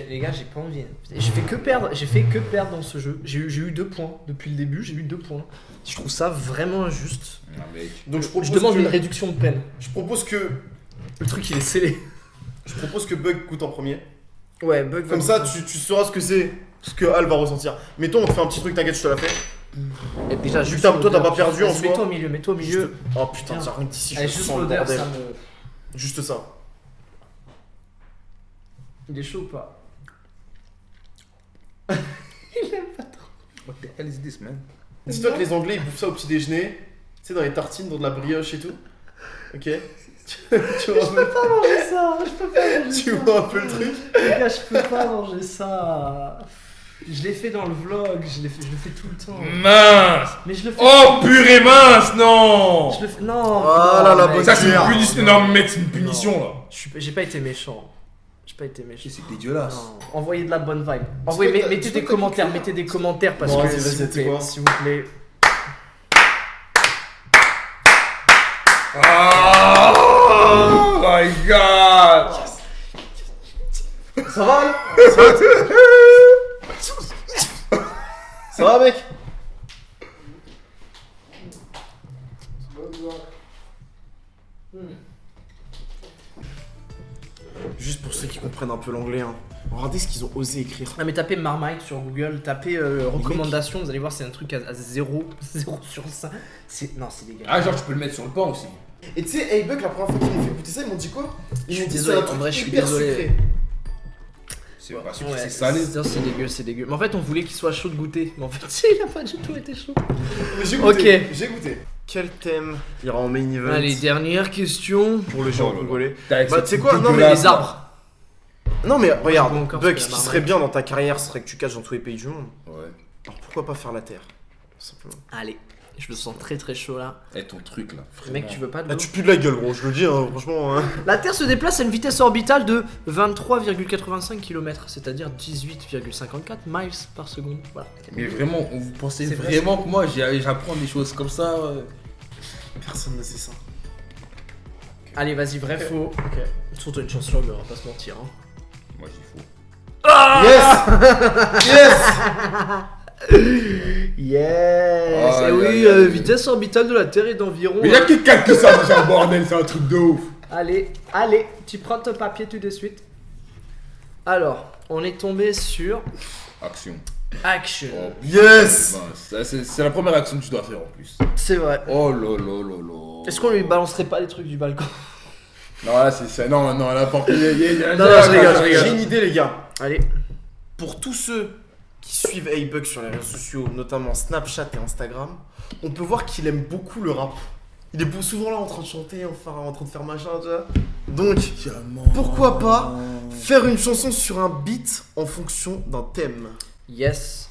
[SPEAKER 1] les gars, j'ai pas envie. J'ai fait que perdre dans ce jeu. J'ai eu 2 points depuis le début, j'ai eu 2 points. Je trouve ça vraiment injuste.
[SPEAKER 2] Ah, mec.
[SPEAKER 3] Donc
[SPEAKER 1] Je demande une réduction de peine.
[SPEAKER 3] Je propose que
[SPEAKER 1] Le truc il est scellé.
[SPEAKER 3] Bug goûte en premier.
[SPEAKER 1] Ouais, bug.
[SPEAKER 3] Comme ça, tu sauras ce que c'est, ce que Al va ressentir. Mettons, on te fait un petit truc, t'inquiète, je te la fais.
[SPEAKER 1] Et déjà,
[SPEAKER 3] Juste toi, t'as pas perdu en
[SPEAKER 1] Vas-y,
[SPEAKER 3] soi.
[SPEAKER 1] Mets-toi au milieu, mets-toi au milieu.
[SPEAKER 3] Oh putain, ça rentre d'ici, je
[SPEAKER 1] Allez, juste
[SPEAKER 3] sens le
[SPEAKER 1] l'odeur,
[SPEAKER 3] bordel.
[SPEAKER 1] ça me.
[SPEAKER 3] Juste ça.
[SPEAKER 1] Il est chaud ou pas?
[SPEAKER 2] What the hell is this, man?
[SPEAKER 3] Dis-toi que les Anglais ils bouffent ça au petit déjeuner, tu sais, dans les tartines, dans de la brioche et tout. Ok. Tu vois,
[SPEAKER 1] Je peux pas manger ça, je peux pas manger
[SPEAKER 3] tu
[SPEAKER 1] ça.
[SPEAKER 3] vois un peu le truc.
[SPEAKER 1] Les gars, je peux pas manger ça. Je l'ai fait dans le vlog, je le fais tout le temps.
[SPEAKER 2] Mince!
[SPEAKER 1] Mais je le fais.
[SPEAKER 2] Oh, purée mince, non!
[SPEAKER 1] Je le fais. Non.
[SPEAKER 3] Oh là là,
[SPEAKER 1] mec.
[SPEAKER 3] bonne
[SPEAKER 2] Ça, c'est
[SPEAKER 3] Merde.
[SPEAKER 2] une punition. Non, mec, c'est une punition, là.
[SPEAKER 1] J'ai pas été méchant. J'ai pas été méchant.
[SPEAKER 2] C'est dégueulasse.
[SPEAKER 1] Non. Envoyez de la bonne vibe. Envoyez,
[SPEAKER 3] que t'as-
[SPEAKER 1] mettez
[SPEAKER 3] c'est
[SPEAKER 1] des
[SPEAKER 3] quoi que t'as
[SPEAKER 1] commentaires,
[SPEAKER 3] kiffé,
[SPEAKER 1] mettez des commentaires parce
[SPEAKER 3] Bon,
[SPEAKER 1] que
[SPEAKER 3] vas-y,
[SPEAKER 1] s'il vous
[SPEAKER 3] vas-y, tu sais
[SPEAKER 1] plaît,
[SPEAKER 3] quoi
[SPEAKER 1] s'il vous plaît.
[SPEAKER 2] Oh my god!
[SPEAKER 3] Ça va, Al? Ça va, mec? Juste pour ceux qui comprennent un peu l'anglais, hein. Regardez ce qu'ils ont osé écrire.
[SPEAKER 1] Ah mais tapez Marmite sur Google, tapez recommandations, vous allez voir c'est un truc à 0 sur 5. Non, c'est dégueulasse.
[SPEAKER 2] Ah, genre, tu peux le mettre sur le pain aussi.
[SPEAKER 3] Et tu sais, Hey Buck, la première fois qu'ils m'ont fait goûter ça, ils m'ont dit quoi? Ils
[SPEAKER 1] Je
[SPEAKER 3] m'ont
[SPEAKER 1] suis
[SPEAKER 3] dit
[SPEAKER 1] désolé,
[SPEAKER 3] c'est un
[SPEAKER 1] en
[SPEAKER 3] truc
[SPEAKER 1] vrai, je suis
[SPEAKER 3] hyper
[SPEAKER 1] désolé.
[SPEAKER 3] sucré.
[SPEAKER 2] C'est pas sûr
[SPEAKER 1] Ouais,
[SPEAKER 2] que c'est salé.
[SPEAKER 1] C'est dégueu, c'est dégueu. Mais en fait, on voulait qu'il soit chaud de goûter. Mais en fait, il a pas du tout été chaud.
[SPEAKER 3] Mais j'ai goûté.
[SPEAKER 1] Ok.
[SPEAKER 3] J'ai goûté. Quel thème ira en main event?
[SPEAKER 1] Allez, dernière question.
[SPEAKER 3] pour le genre congolais.
[SPEAKER 2] Avec
[SPEAKER 3] Bah,
[SPEAKER 2] ce
[SPEAKER 3] tu sais
[SPEAKER 2] truc
[SPEAKER 3] quoi, non, mais
[SPEAKER 2] dégueulasse,
[SPEAKER 1] Les arbres.
[SPEAKER 3] Non, mais regarde,
[SPEAKER 1] bon encore,
[SPEAKER 3] Buck,
[SPEAKER 1] parce
[SPEAKER 3] ce
[SPEAKER 1] que
[SPEAKER 3] qui
[SPEAKER 1] la
[SPEAKER 3] serait
[SPEAKER 1] marmite-
[SPEAKER 3] bien dans ta carrière, ce serait que tu caches dans tous les pays du monde.
[SPEAKER 2] là. Ouais.
[SPEAKER 3] Alors pourquoi pas faire la Terre? Tout simplement.
[SPEAKER 1] Allez, je me sens très très chaud là.
[SPEAKER 2] Et ton truc là.
[SPEAKER 1] Mec, tu veux pas de
[SPEAKER 3] Là,
[SPEAKER 1] l'eau
[SPEAKER 3] tu pues de la gueule, gros, je le dis, hein, franchement. Hein.
[SPEAKER 1] La Terre se déplace à une vitesse orbitale de 23,85 km, c'est-à-dire 18,54 miles par seconde. Voilà.
[SPEAKER 2] Mais vraiment, vous pensez
[SPEAKER 1] C'est vrai,
[SPEAKER 2] vraiment que moi j'apprends des choses comme ça?
[SPEAKER 3] Personne ne sait ça.
[SPEAKER 1] Allez, vas-y, vrai, faux.
[SPEAKER 3] Ok.
[SPEAKER 1] Surtout une chance sur deux, on va pas se mentir. Hein.
[SPEAKER 2] Moi j'y fous.
[SPEAKER 3] Yes! Yes!
[SPEAKER 1] Yes.
[SPEAKER 2] Aïe,
[SPEAKER 1] Et oui,
[SPEAKER 2] aïe, aïe.
[SPEAKER 1] vitesse orbitale de la Terre est d'environ.
[SPEAKER 2] Mais y'a qui calcule ça déjà, bordel, c'est un truc de ouf.
[SPEAKER 1] Allez, tu prends ton papier tout de suite. Alors, on est tombé sur
[SPEAKER 2] Action.
[SPEAKER 1] action.
[SPEAKER 2] Oh,
[SPEAKER 3] Yes!
[SPEAKER 2] ben, ça, c'est la première action que tu dois faire en plus.
[SPEAKER 1] C'est vrai.
[SPEAKER 2] Oh là là là là.
[SPEAKER 1] Est-ce qu'on lui balancerait pas les trucs du balcon?
[SPEAKER 2] Non, là c'est. Non, là, par contre,
[SPEAKER 1] Non, je rigole.
[SPEAKER 3] J'ai une idée, les gars.
[SPEAKER 1] Allez.
[SPEAKER 3] Pour tous ceux qui suivent Hey Buck sur les réseaux sociaux, notamment Snapchat et Instagram, on peut voir qu'il aime beaucoup le rap. Il est souvent là en train de chanter, enfin en train de faire machin, tu vois. Donc, pourquoi pas faire une chanson sur un beat en fonction d'un thème?
[SPEAKER 1] Yes.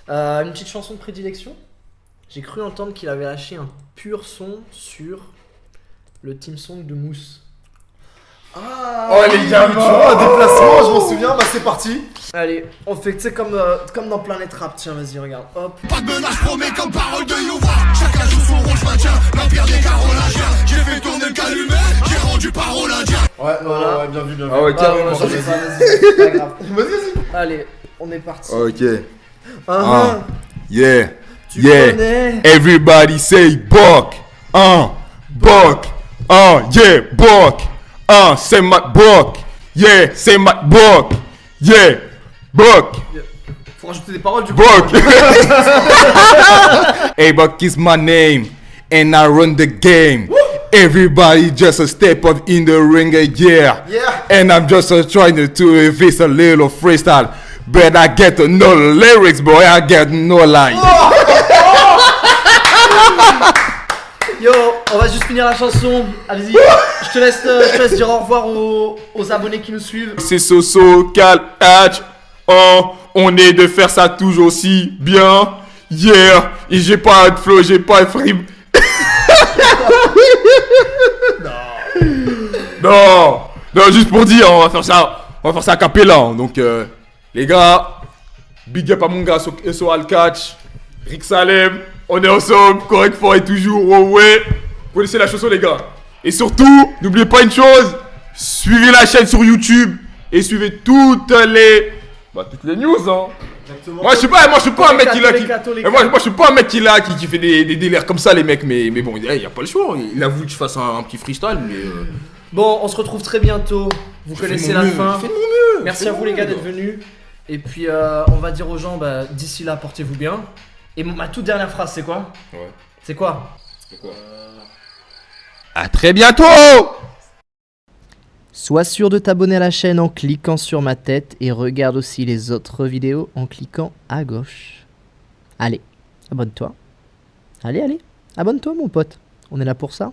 [SPEAKER 1] Une petite chanson de prédilection. J'ai cru entendre qu'il avait lâché un pur son sur le team song de Mousse.
[SPEAKER 3] Ah,
[SPEAKER 2] Oh, les
[SPEAKER 3] oui,
[SPEAKER 2] gamins.
[SPEAKER 3] tu vois, un déplacement, je m'en souviens, bah c'est parti.
[SPEAKER 1] Allez, on fait, tu sais, comme dans Planète Rap. Tiens, vas-y, regarde. Hop.
[SPEAKER 8] Pas de menace, promets comme parole de Yuva. Chacun joue son rôle, je maintiens l'empire des carolingiens. J'ai fait tourner le calumet, j'ai rendu parole indien.
[SPEAKER 3] Ouais,
[SPEAKER 1] Voilà.
[SPEAKER 3] ouais, bien vu, bien vu.
[SPEAKER 2] Ah ouais,
[SPEAKER 1] Ah,
[SPEAKER 2] carrément.
[SPEAKER 1] ouais, j'en ai pas, vas-y, c'est pas grave.
[SPEAKER 3] Vas-y, vas-y.
[SPEAKER 1] Allez, on est parti.
[SPEAKER 2] Ok.
[SPEAKER 1] Ah,
[SPEAKER 2] Yeah.
[SPEAKER 1] tu
[SPEAKER 2] yeah.
[SPEAKER 1] connais.
[SPEAKER 2] Everybody say Buck. Buck. Yeah, Buck. Say my Buck. Yeah, say my Buck. Yeah, Buck.
[SPEAKER 1] Faut rajouter des paroles du coup.
[SPEAKER 2] Buck. Hey, Buck is my name, and I run the game. Everybody just a step up in the ring, yeah.
[SPEAKER 3] Yeah.
[SPEAKER 2] And I'm just trying to invest a little freestyle. But I get no lyrics, boy. I get no line.
[SPEAKER 1] Yo, on va juste finir la chanson. Allez-y. Je te laisse dire au revoir aux abonnés qui nous suivent.
[SPEAKER 2] C'est Soso, Catch. On est de faire ça toujours si bien. Yeah. Et j'ai pas de flow, j'ai pas de frime. Non, juste pour dire, on va faire ça à cappella. Hein. Donc, les gars, big up à mon gars So Catch, Rick Salem, on est ensemble, correct fort et toujours, ouais. Vous connaissez la chanson, les gars. Et surtout, n'oubliez pas une chose, suivez la chaîne sur YouTube et suivez toutes les news, hein.
[SPEAKER 3] Exactement.
[SPEAKER 2] Moi, je suis pas un mec qui
[SPEAKER 1] tous les cas.
[SPEAKER 2] moi, je suis pas un mec qui fait des délires comme ça, les mecs. Mais bon, il y a pas le choix. Il a voulu que je fasse un petit freestyle,
[SPEAKER 1] Bon, on se retrouve très bientôt. Vous
[SPEAKER 2] J'ai fait
[SPEAKER 1] connaissez
[SPEAKER 2] mon
[SPEAKER 1] la
[SPEAKER 2] mieux,
[SPEAKER 1] fin.
[SPEAKER 2] j'ai fait de mon mieux,
[SPEAKER 1] Merci
[SPEAKER 2] j'ai
[SPEAKER 1] à
[SPEAKER 2] fait
[SPEAKER 1] vous
[SPEAKER 2] mon
[SPEAKER 1] les gars
[SPEAKER 2] mieux.
[SPEAKER 1] d'être venus. Et puis on va dire aux gens, bah, d'ici là, portez-vous bien. Et ma toute dernière phrase, c'est quoi?
[SPEAKER 2] Ouais.
[SPEAKER 1] C'est quoi?
[SPEAKER 2] C'est quoi À très bientôt.
[SPEAKER 1] Sois sûr de t'abonner à la chaîne en cliquant sur ma tête et regarde aussi les autres vidéos en cliquant à gauche. Allez, abonne-toi. Allez, abonne-toi mon pote. On est là pour ça.